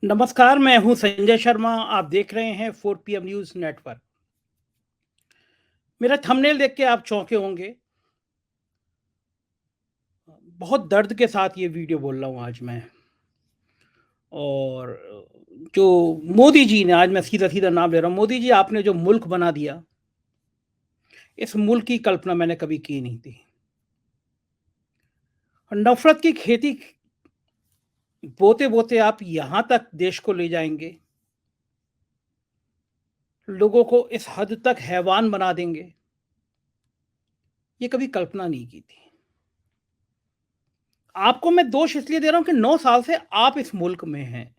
नमस्कार, मैं हूँ संजय शर्मा, आप देख रहे हैं 4 पीएम न्यूज़ नेटवर्क। मेरा थंबनेल देख के आप चौंके होंगे। बहुत दर्द के साथ ये वीडियो बोल रहा हूँ आज मैं। और जो मोदी जी ने, आज मैं सीधा-सीधा नाम ले रहा हूँ, मोदी जी आपने जो मुल्क बना दिया, इस मुल्क की कल्पना मैंने कभी की नहीं थी। और नफ़रत की खेती बोते-बोते आप यहाँ तक देश को ले जाएँगे, लोगों को इस हद तक हैवान बना देंगे, ये कभी कल्पना नहीं की थी। आपको मैं दोष इसलिए दे रहा हूँ कि 9 साल से आप इस मुल्क में हैं।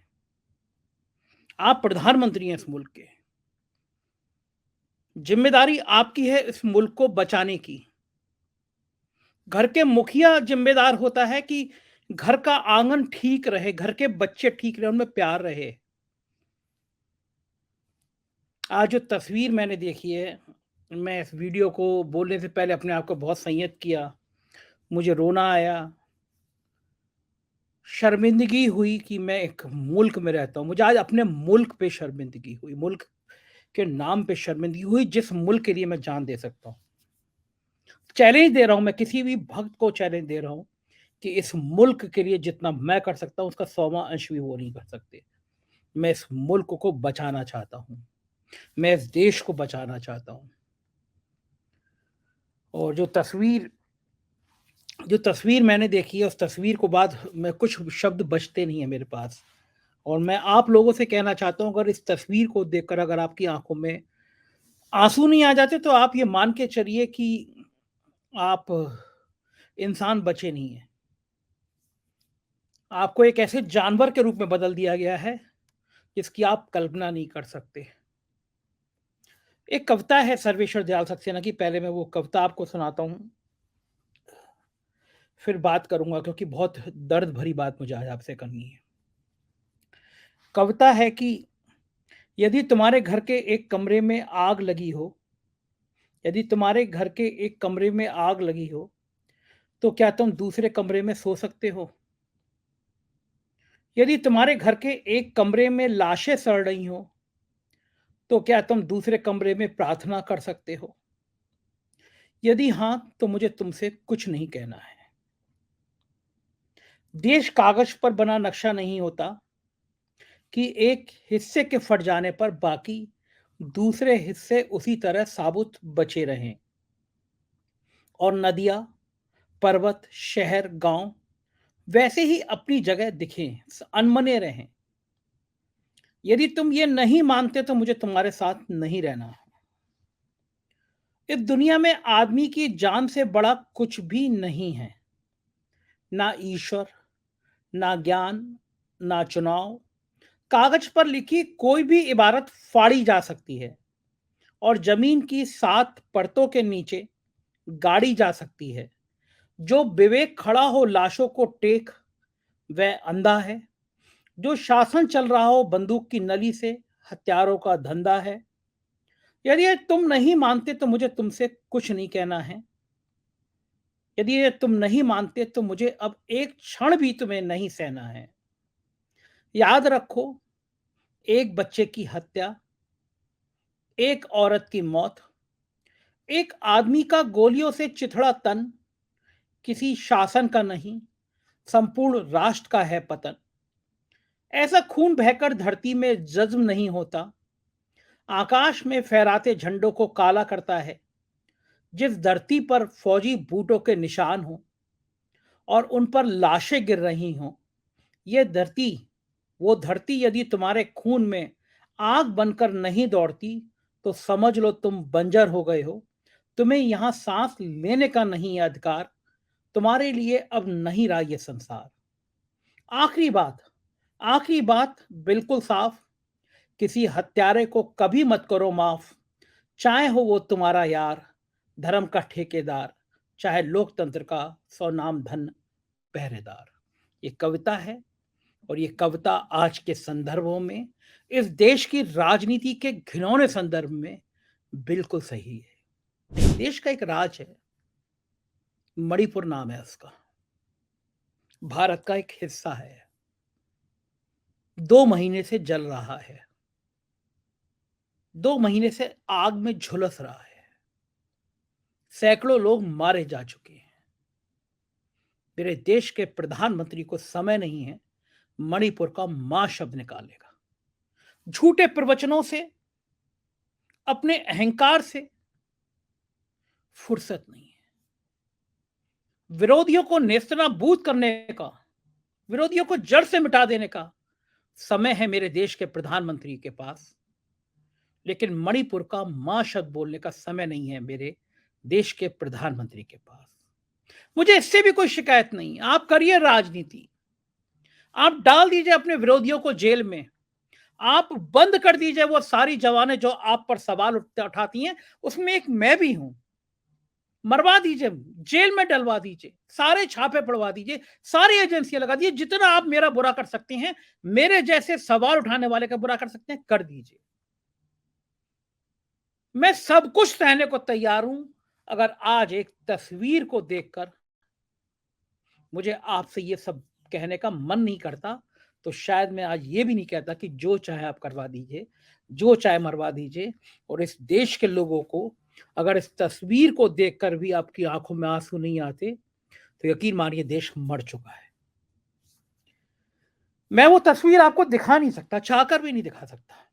आप प्रधानमंत्री हैं इस मुल्क के। ज़िम्मेदारी आपकी है इस मुल्क को बचाने की। घर के मुखिया ज़िम्मेदार होता है कि घर का आंगन ठीक रहे, घर के बच्चे ठीक रहें, उनमें प्यार रहे। आज जो तस्वीर मैंने देखी है, मैं इस वीडियो को बोलने से पहले अपने आप को बहुत संयत किया। मुझे रोना आया, शर्मिंदगी हुई कि मैं एक मुल्क में रहता हूँ। मुझे आज अपने मुल्क पे शर्मिंदगी हुई, मुल्क के नाम पे शर्मिंदगी हुई, जिस मुल्क के लिए मैं जान दे सकता हूँ। चैलेंज दे रहा हूँ, मैं किसी भी भक्त को चैलेंज दे रहा हूँ कि इस मुल्क के लिए जितना मैं कर सकता हूँ, उसका 100वां अंश भी वो नहीं कर सकते। मैं इस मुल्क को बचाना चाहता हूँ। मैं इस देश को बचाना चाहता हूँ। और जो तस्वीर मैंने देखी है, उस तस्वीर को बाद में कुछ शब्द बचते नहीं हैं मेरे पास। और मैं आप लोगों से कहना चाहता हूँ, अगर इस तस्वीर को देखकर अगर आपकी आँखों में आँसू नहीं आ जाते, तो आप ये मान के चलिए कि आप इंसान बचे नहीं हैं। आपको एक ऐसे जानवर के रूप में बदल दिया गया है, जिसकी आप कल्पना नहीं कर सकते। एक कविता है सर्वेश्वर दयाल सक्सेना की, पहले मैं वो कविता आपको सुनाता हूँ, फिर बात करूँगा क्योंकि बहुत दर्द भरी बात मुझे आज आपसे करनी है। कविता है कि यदि तुम्हारे घर के एक कमरे में आग लगी हो, यदि तुम्हारे घर के एक कमरे में आग लगी हो, तो क्या तुम दूसरे कमरे में सो सकते हो? यदि तुम्हारे घर के एक कमरे में लाशें सड़ रही हों, तो क्या तुम दूसरे कमरे में प्रार्थना कर सकते हो? यदि हाँ, तो मुझे तुमसे कुछ नहीं कहना है। देश कागज पर बना नक्शा नहीं होता कि एक हिस्से के फट जाने पर बाकी दूसरे हिस्से उसी तरह साबुत बचे रहें और नदियाँ, पर्वत, शहर, गांव वैसे ही अपनी जगह दिखें, अनमने रहें। यदि तुम ये नहीं मानते तो मुझे तुम्हारे साथ नहीं रहना। इस दुनिया में आदमी की जान से बड़ा कुछ भी नहीं है। ना ईश्वर, ना ज्ञान, ना चुनाव। कागज पर लिखी कोई भी इबारत फाड़ी जा सकती है और जमीन की 7 परतों के नीचे गाड़ी जा सकती है। जो विवेक खड़ा हो लाशों को टेक, वह अंधा है। जो शासन चल रहा हो बंदूक की नली से, हत्यारों का धंधा है। यदि ये तुम नहीं मानते तो मुझे तुमसे कुछ नहीं कहना है। यदि ये तुम नहीं मानते तो मुझे अब एक क्षण भी तुम्हें नहीं सहना है। याद रखो, एक बच्चे की हत्या, एक औरत की मौत, एक आदमी का गोलियों से चिथड़ा तन किसी शासन का नहीं, संपूर्ण राष्ट्र का है पतन। ऐसा खून बहकर धरती में जज्म नहीं होता, आकाश में फहराते झंडों को काला करता है। जिस धरती पर फौजी बूटों के निशान हों और उन पर लाशें गिर रही हों, ये धरती, वो धरती यदि तुम्हारे खून में आग बनकर नहीं दौड़ती, तो समझ लो तुम बंजर हो गए हो। तुम्हें यहाँ सांस लेने का नहीं है अधिकार। तुम्हारे लिए अब नहीं रहा ये संसार। आखिरी बात, आखिरी बात बिल्कुल साफ, किसी हत्यारे को कभी मत करो माफ। चाहे हो वो तुम्हारा यार, धर्म का ठेकेदार, चाहे लोकतंत्र का सौ नाम धन पहरेदार। ये कविता है और ये कविता आज के संदर्भों में, इस देश की राजनीति के घिनौने संदर्भ में बिल्कुल सही है। इस देश का एक राज है, मणिपुर नाम है उसका, भारत का एक हिस्सा है। 2 महीने से जल रहा है। 2 महीने से आग में झुलस रहा है। सैकड़ों लोग मारे जा चुके हैं। मेरे देश के प्रधानमंत्री को समय नहीं है मणिपुर का मां शब्द निकालने का। झूठे प्रवचनों से, अपने अहंकार से फुर्सत नहीं है। विरोधियों को नेस्तनाबूद करने का, विरोधियों को जड़ से मिटा देने का समय है मेरे देश के प्रधानमंत्री के पास, लेकिन मणिपुर का मां शब्द बोलने का समय नहीं है मेरे देश के प्रधानमंत्री के पास। मुझे इससे भी कोई शिकायत नहीं। आप करिए राजनीति, आप डाल दीजिए अपने विरोधियों को जेल में, आप बंद कर दीजिए वो सारी जवानें जो आप पर सवाल उठाती हैं, उसमें एक मैं भी हूं। मरवा दीजिए, जेल में डलवा दीजिए, सारे छापे पड़वा दीजिए, सारी एजेंसियां लगा दीजिए, जितना आप मेरा बुरा कर सकते हैं, मेरे जैसे सवाल उठाने वाले का बुरा कर सकते हैं, कर दीजिए। मैं सब कुछ सहने को तैयार हूं, अगर आज एक तस्वीर को देखकर मुझे आपसे ये सब कहने का मन नहीं करता, तो शायद मैं आज ये भी नहीं कहता कि जो चाहे आप करवा दीजिए, जो चाहे मरवा दीजिए। और इस देश के लोगों को अगर इस तस्वीर को देखकर भी आपकी आंखों में आंसू नहीं आते, तो यकीन मानिए देश मर चुका है। मैं वो तस्वीर आपको दिखा नहीं सकता, चाहकर भी नहीं दिखा सकता।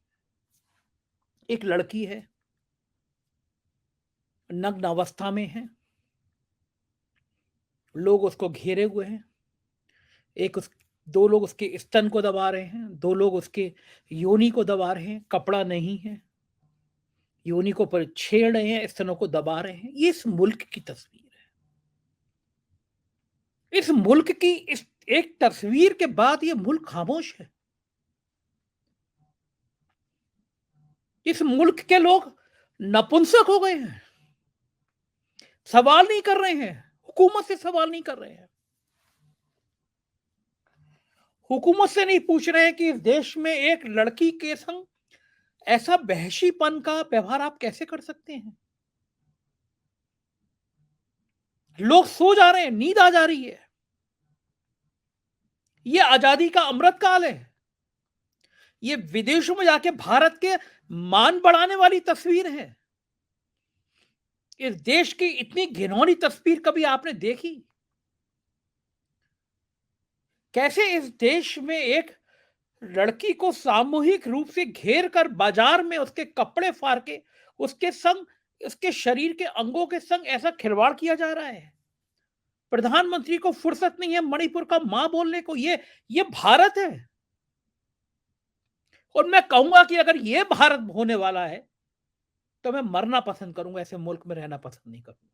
एक लड़की है, नग्न अवस्था में है, लोग उसको घेरे हुए हैं। एक उस 2 लोग उसके स्तन को दबा रहे हैं, 2 लोग उसके योनि को दबा रहे हैं, कपड़ा नहीं है। योनि को पर छेड़ रहे हैं, स्तनों को दबा रहे हैं। ये इस मुल्क की तस्वीर है। इस मुल्क की इस एक तस्वीर के बाद ये मुल्क खामोश है। इस मुल्क के लोग नपुंसक हो गए हैं। सवाल नहीं कर रहे हैं, हुकूमत से सवाल नहीं कर रहे हैं। हुकूमत से नहीं पूछ रहे हैं कि इस देश में एक लड़की के संग ऐसा वहशीपन का व्यवहार आप कैसे कर सकते हैं। लोग सो जा रहे हैं, नींद आ जा रही है। ये आजादी का अमृत काल है। ये विदेशों में जाके भारत के मान बढ़ाने वाली तस्वीर है। इस देश की इतनी घिनौनी तस्वीर कभी आपने देखी? कैसे इस देश में एक लड़की को सामूहिक रूप से घेर कर बाजार में उसके कपड़े फाड़ के उसके संग, उसके शरीर के अंगों के संग ऐसा खिलवाड़ किया जा रहा है। प्रधानमंत्री को फुर्सत नहीं है मणिपुर का मां बोलने को। ये भारत है। और मैं कहूंगा कि अगर ये भारत होने वाला है, तो मैं मरना पसंद करूंगा, ऐसे मुल्क में रहना पसंद नहीं करूंगा।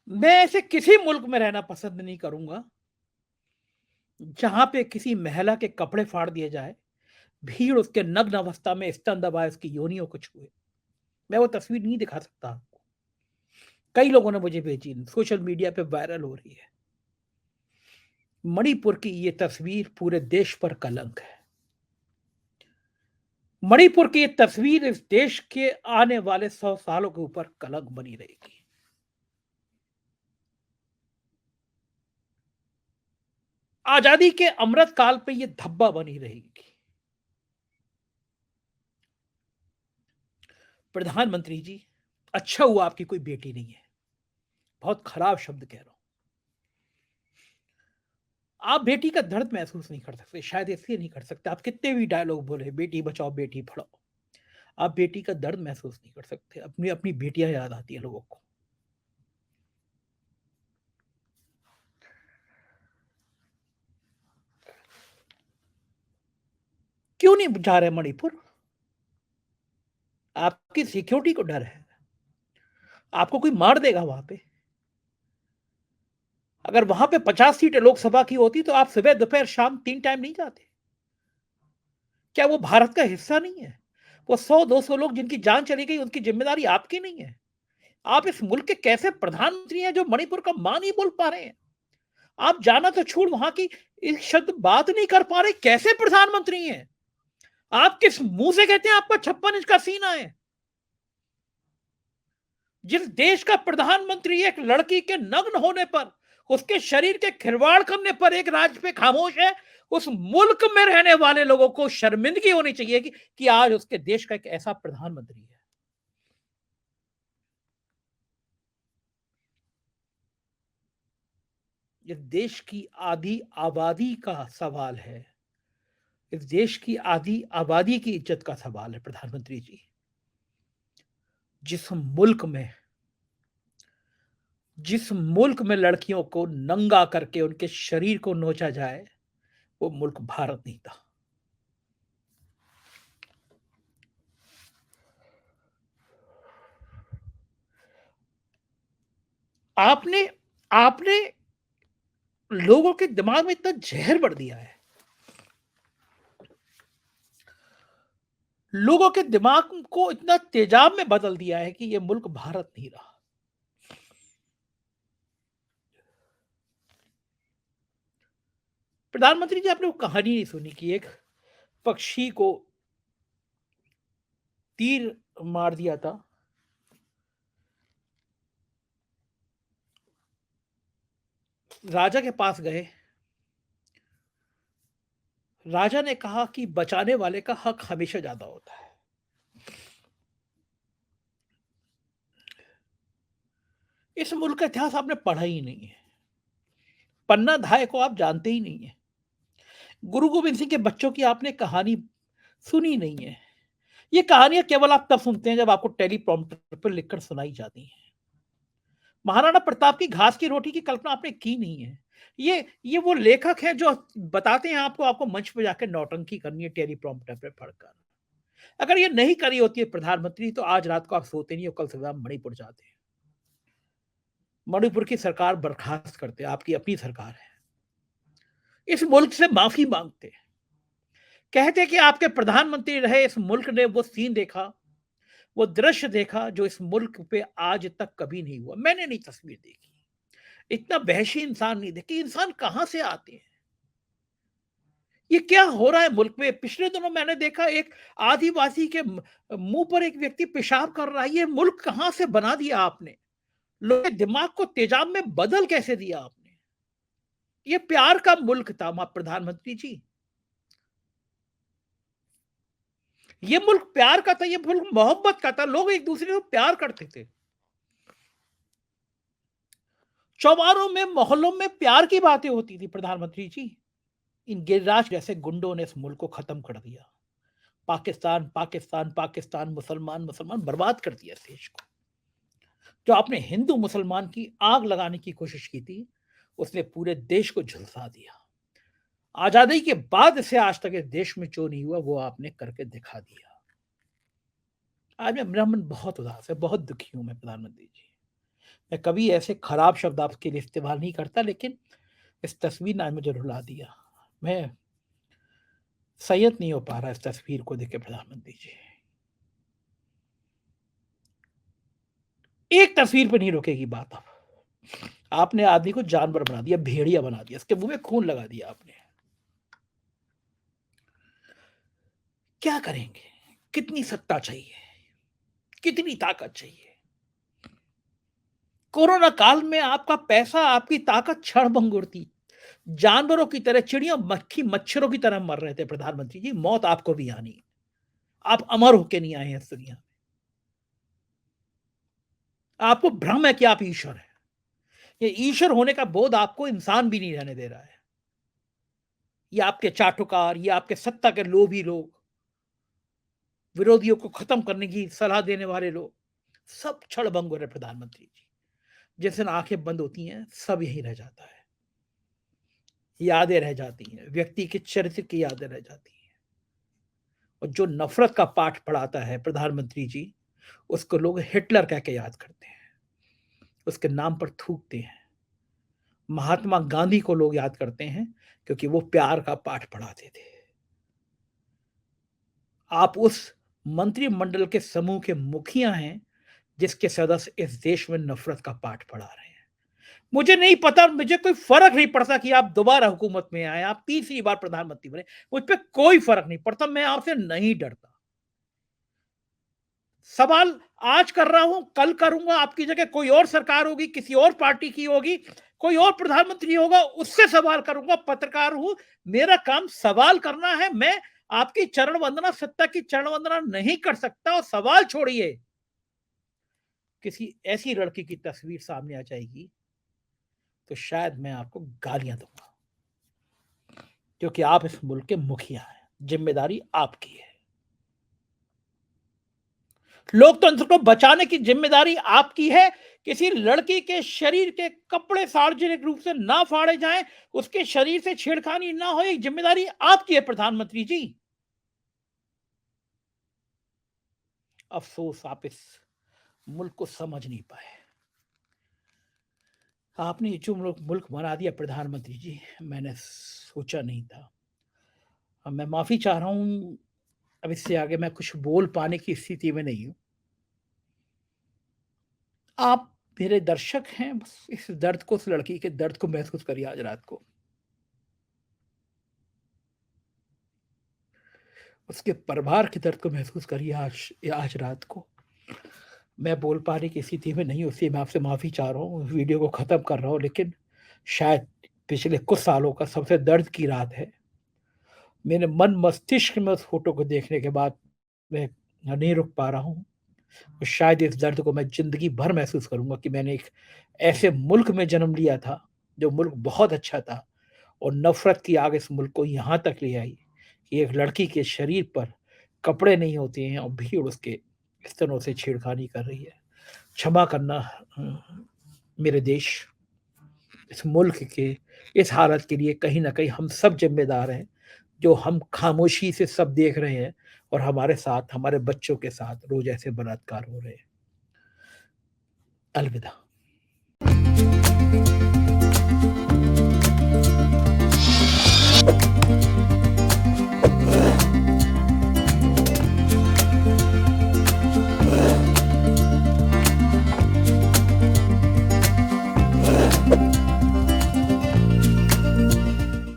मैं ऐसे किसी मुल्क में रहना पसंद नहीं करूंगा जहां पे किसी महिला के कपड़े फाड़ दिए जाए, भीड़ उसके नग्न अवस्था में स्तन दबाए उसकी योनियों को छुए। मैं वो तस्वीर नहीं दिखा सकता आपको। कई लोगों ने मुझे भेजी, सोशल मीडिया पे वायरल हो रही है। मणिपुर की ये तस्वीर पूरे देश पर कलंक है। मणिपुर की ये तस्वीर इस देश के आने वाले 100 सालों के ऊपर कलंक बनी रहेगी। आजादी के अमृत काल पे ये धब्बा बनी रहेगी। प्रधानमंत्री जी, अच्छा हुआ आपकी कोई बेटी नहीं है। बहुत खराब शब्द कह रहा हूं। आप बेटी का दर्द महसूस नहीं कर सकते, शायद इसलिए नहीं कर सकते। आप कितने भी डायलॉग बोले, बेटी बचाओ बेटी पढ़ाओ, आप बेटी का दर्द महसूस नहीं कर सकते। अपनी अपनी बेटियां याद आती है लोगों को। क्यों नहीं जा रहे मणिपुर? आपकी सिक्योरिटी को डर है, आपको कोई मार देगा वहां पे। अगर वहां पे 50 सीटें लोकसभा की होती, तो आप सुबह दोपहर शाम 3 टाइम नहीं जाते? क्या वो भारत का हिस्सा नहीं है? वो 100-200 लोग जिनकी जान चली गई, उनकी जिम्मेदारी आपकी नहीं है? आप इस मुल्क के कैसे प्रधानमंत्री हैं जो मणिपुर का मां नहीं बोल पा रहे हैं? आप जाना तो छोड़, वहां की एक शब्द बात नहीं कर पा रहे, कैसे प्रधानमंत्री हैं? आप किस मुंह से कहते हैं आपका 56 इंच का सीना है? जिस देश का प्रधानमंत्री एक लड़की के नग्न होने पर, उसके शरीर के खिलवाड़ करने पर एक राज्य पे खामोश है, उस मुल्क में रहने वाले लोगों को शर्मिंदगी होनी चाहिए कि आज उसके देश का एक ऐसा प्रधानमंत्री है। इस देश की आधी आबादी का सवाल है। इस देश की आधी आबादी की इज्जत का सवाल है प्रधानमंत्री जी। जिस मुल्क में जिस मुल्क में लड़कियों को नंगा करके उनके शरीर को नोचा जाए, वो मुल्क भारत नहीं था। आपने आपने लोगों के दिमाग में इतना जहर भर दिया है, लोगों के दिमाग को इतना तेजाब में बदल दिया है कि ये मुल्क भारत नहीं रहा। प्रधानमंत्री जी, आपने वो कहानी नहीं सुनी कि एक पक्षी को तीर मार दिया था। राजा के पास गए, राजा ने कहा कि बचाने वाले का हक हमेशा ज्यादा होता है। इस मुल्क का इतिहास आपने पढ़ा ही नहीं है, पन्ना धाय को आप जानते ही नहीं है, गुरु गोविंद सिंह के बच्चों की आपने कहानी सुनी नहीं है। ये कहानियां केवल आप तब सुनते हैं जब आपको टेलीप्रॉम्प्टर पर लिखकर सुनाई जाती हैं। महाराणा प्रताप की घास की रोटी की कल्पना आपने की नहीं है। ये वो लेखक हैं जो बताते हैं आपको आपको मंच पे जाकर नौटंकी करनी है टेलीप्रॉम्प्टर पे पढ़कर। अगर ये नहीं करी होती है प्रधानमंत्री, तो आज रात को आप सोते नहीं हो, कल सुबह आप मणिपुर जाते। मणिपुर की सरकार बर्खास्त करते, आपकी अपनी सरकार है। इस मुल्क से माफी मांगते, कहते कि आपके प्रधानमंत्री रहे इस मुल्क ने वो सीन देखा, वो दृश्य देखा जो इस मुल्क पे आज तक कभी नहीं हुआ। मैंने नहीं तस्वीर देखी, इतना वहशी इंसान नहीं देखी। इंसान कहां से आते हैं? ये क्या हो रहा है मुल्क में? पिछले दिनों मैंने देखा एक आदिवासी के मुंह पर एक व्यक्ति पेशाब कर रहा है। ये मुल्क कहां से बना दिया आपने? लोगों के दिमाग को तेजाब में बदल कैसे दिया आपने? ये प्यार का मुल्क था प्रधानमंत्री जी। ये मुल्क प्यार का था, ये मुल्क मोहब्बत का था, लोग एक दूसरे को प्यार करते थे। चौबारों में, मोहल्लों में प्यार की बातें होती थी प्रधानमंत्री जी। इन गिरिराज जैसे गुंडों ने इस मुल्क को खत्म कर दिया। पाकिस्तान पाकिस्तान पाकिस्तान, मुसलमान मुसलमान, बर्बाद कर दिया इस देश को। जो आपने हिंदू मुसलमान की आग लगाने की कोशिश की थी, उसने पूरे देश को झुलसा दिया। आजादी के बाद से आज तक इस देश में जो नहीं हुआ वो आपने करके दिखा दिया। आज मेरा मन बहुत उदास है, बहुत दुखी हूं मैं प्रधानमंत्री जी। मैं कभी ऐसे खराब शब्द आपके लिए इस्तेमाल नहीं करता, लेकिन इस तस्वीर ने आज मुझे रुला दिया। मैं संयत नहीं हो पा रहा इस तस्वीर को देख के प्रधानमंत्री जी। एक तस्वीर पे नहीं रुकेगी बात। अब आपने आदमी को जानवर बना दिया, भेड़िया बना दिया, इसके मुंह में खून लगा दिया आपने। क्या करेंगे? कितनी सत्ता चाहिए, कितनी ताकत चाहिए? कोरोना काल में आपका पैसा, आपकी ताकत क्षणभंगुर थी। जानवरों की तरह, चिड़िया मक्खी मच्छरों की तरह मर रहे थे प्रधानमंत्री जी। मौत आपको भी आनी, आप अमर होके नहीं आए हैं इस दुनिया में। आपको भ्रम है कि आप ईश्वर हैं। ये ईश्वर होने का बोध आपको इंसान भी नहीं रहने दे रहा है। ये आपके चाटुकार, ये आपके सत्ता के लोभी लोग, विरोधियों को खत्म करने की सलाह देने वाले लोग, सब क्षणभंगुर है प्रधानमंत्री जी। जिस दिन आंखें बंद होती हैं, सब यही रह जाता है। यादें रह जाती हैं, व्यक्ति के चरित्र की यादें रह जाती हैं। और जो नफरत का पाठ पढ़ाता है प्रधानमंत्री जी, उसको लोग हिटलर कह के याद करते हैं, उसके नाम पर थूकते हैं। महात्मा गांधी को लोग याद करते हैं क्योंकि वो प्यार का पाठ पढ़ाते थे। आप उस मंत्रिमंडल के समूह के मुखिया हैं जिसके सदस्य इस देश में नफरत का पाठ पढ़ा रहे हैं। मुझे नहीं पता, मुझे कोई फर्क नहीं पड़ता कि आप दोबारा हुकूमत में आए, आप तीसरी बार प्रधानमंत्री बने, मुझ पर कोई फर्क नहीं पड़ता। मैं आपसे नहीं डरता। सवाल आज कर रहा हूं, कल करूंगा, आपकी जगह कोई और सरकार होगी, किसी और पार्टी की होगी, कोई और प्रधानमंत्री होगा, उससे सवाल करूंगा। पत्रकार हूं, मेरा काम सवाल करना है। मैं आपकी चरण वंदना, सत्ता की चरण वंदना नहीं कर सकता। और सवाल छोड़िए, किसी ऐसी लड़की की तस्वीर सामने आ जाएगी तो शायद मैं आपको गालियां दूंगा, क्योंकि आप इस मुल्क के मुखिया हैं, जिम्मेदारी आपकी है। लोकतंत्र को बचाने की जिम्मेदारी आपकी है। किसी लड़की के शरीर के कपड़े सार्वजनिक रूप से ना फाड़े जाएं, उसके शरीर से छेड़खानी ना हो, ये जिम्मेदारी आपकी है प्रधानमंत्री जी। अफसोस आप इस मुल्क को समझ नहीं पाए। आपने जो मुल्क बना दिया प्रधानमंत्री जी, मैंने सोचा नहीं था। अब मैं माफी चाह रहा हूं। अब इससे आगे मैं कुछ बोल पाने की स्थिति में नहीं हूं। आप मेरे दर्शक हैं, बस इस दर्द को, उस लड़की के दर्द को महसूस करिए आज रात को। उसके परिवार के दर्द को महसूस करिए आज रात को। मैं बोल पाने की स्थिति में नहीं हूं, इसलिए मैं आपसे माफी चाह रहा हूं, वीडियो को खत्म कर रहा हूं। लेकिन शायद पिछले कुछ सालों का सबसे दर्द की रात है। मेरे मन मस्तिष्क में उस फोटो को देखने के बाद मैं नहीं रुक पा रहा हूँ। और शायद इस दर्द को मैं ज़िंदगी भर महसूस करूँगा कि मैंने एक ऐसे मुल्क में जन्म लिया था, जो मुल्क बहुत अच्छा था, और नफ़रत की आग इस मुल्क को यहाँ तक ले आई कि एक लड़की के शरीर पर कपड़े नहीं होते हैं और भीड़ उसके स्तनों से छेड़खानी कर रही है। क्षमा करना मेरे देश, इस मुल्क के इस हालत के लिए कहीं न कहीं हम सब ज़िम्मेदार हैं, जो हम खामोशी से सब देख रहे हैं और हमारे साथ, हमारे बच्चों के साथ रोज़ ऐसे बलात्कार हो रहे हैं। अलविदा।